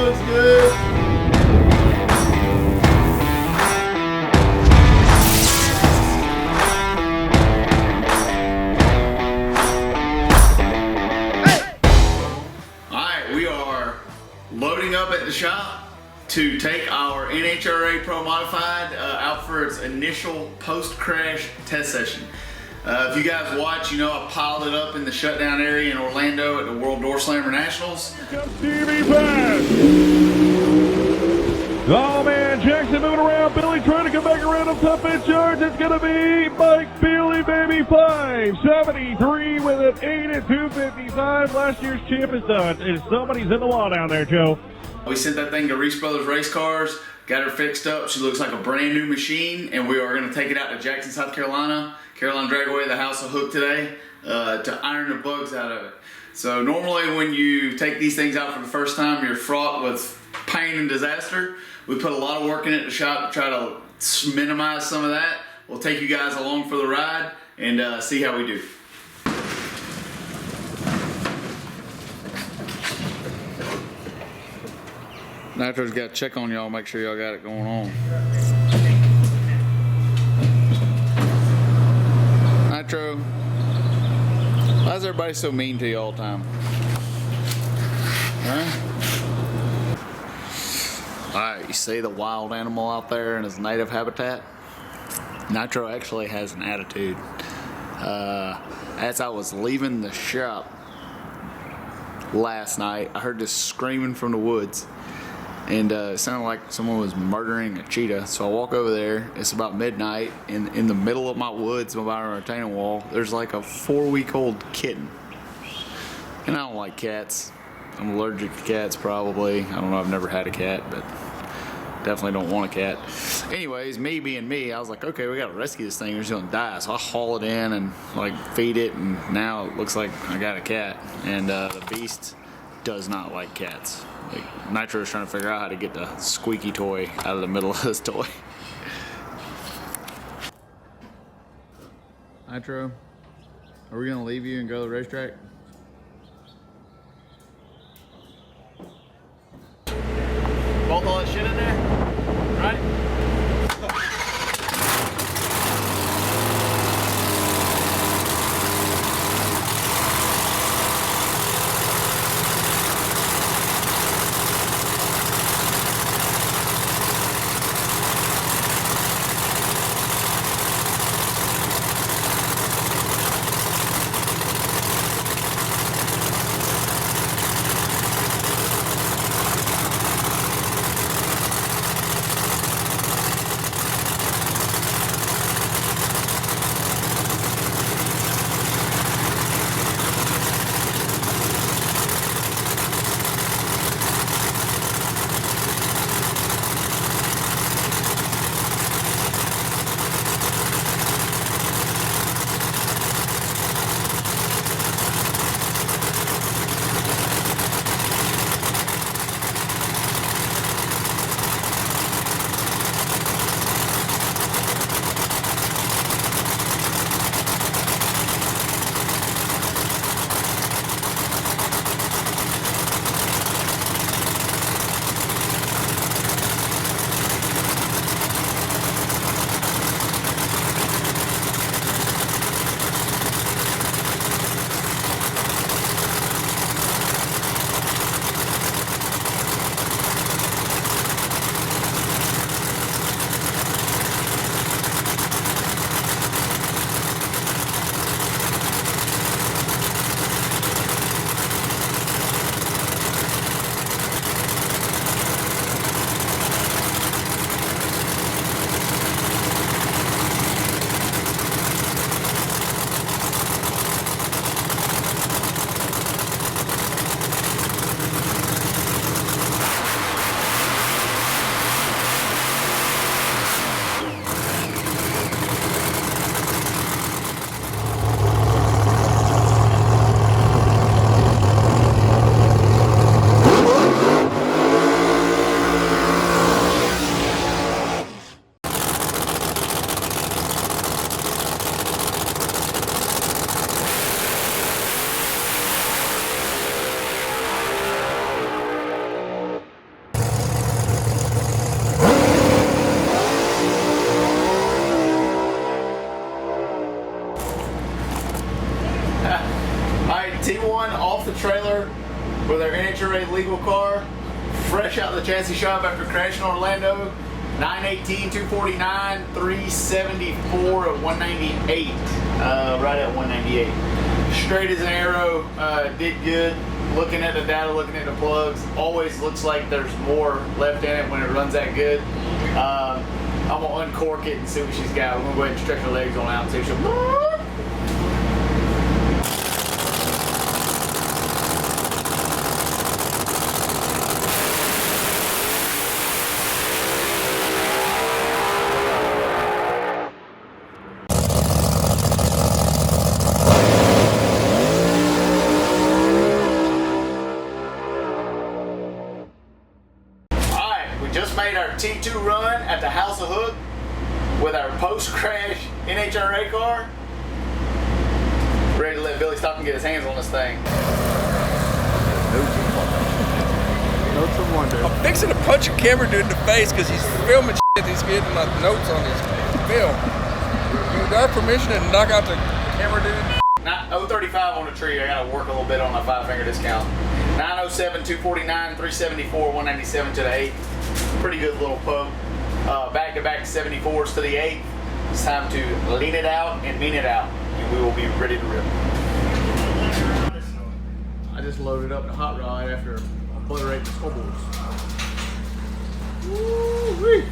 looks good. Alright, we are loading up at the shop to take our NHRA Pro Modified out for its initial post-crash test session. If you guys watch, you know I piled it up in the shutdown area in Orlando at the World Doorslammers Nationals. Here comes Stevie back. Oh man, Jackson moving around. Billy trying to come back around up top in charge. It's going to be Mike Bealey, baby. 573 with an 8 at 255. Last year's champ is done. And somebody's in the wall down there, Joe. We sent that thing to Reese Brothers race cars, got her fixed up. She looks like a brand new machine, and we are going to take it out to Jackson, South Carolina. Caroline Dragaway, the house of Hook today, to iron the bugs out of it. So normally when you take these things out for the first time, you're fraught with pain and disaster. We put a lot of work in it at the shop to try to minimize some of that. We'll take you guys along for the ride and see how we do. Nitro's got to check on y'all, make sure y'all got it going on. Nitro, why is everybody so mean to you all the time? Huh? Alright, you see the wild animal out there in his native habitat? Nitro actually has an attitude. As I was leaving the shop last night, I heard this screaming from the woods. And it sounded like someone was murdering a cheetah. So I walk over there. It's about midnight. In the middle of my woods, by a retaining wall, there's like a 4-week-old kitten. And I don't like cats. I'm allergic to cats, probably. I don't know. I've never had a cat, but definitely don't want a cat. Anyways, me being me, I was like, okay, we got to rescue this thing. Or it's gonna die. So I haul it in and like feed it. And now it looks like I got a cat. And the beast does not like cats. Like, Nitro is trying to figure out how to get the squeaky toy out of the middle of this toy. Nitro, are we gonna leave you and go to the racetrack? Bolt all that shit in there, right? T1 off the trailer with our NHRA legal car, fresh out of the chassis shop after crashing Orlando. 918, 249, 374 at 198. Right at 198. Straight as an arrow. Did good. Looking at the data, looking at the plugs, always looks like there's more left in it when it runs that good. I'm gonna uncork it and see what she's got. We're gonna go ahead and stretch her legs on out and see if she'll. Just made our T2 run at the House of Hook with our post-crash NHRA car. Ready to let Billy Stocklin get his hands on this thing. Notes of wonder. I'm fixing to punch a camera dude in the face because he's filming shit. He's getting my notes on his film. You got permission to knock out the camera dude? Not 035 on the tree. I gotta work a little bit on my 5-finger discount. 907, 249, 374, 197 to the 8. Pretty good little poke. Back to back 74s to the 8. It's time to lean it out and mean it out, and we will be ready to rip. I just loaded up the hot rod after obliterating the scoreboards. Woo-wee.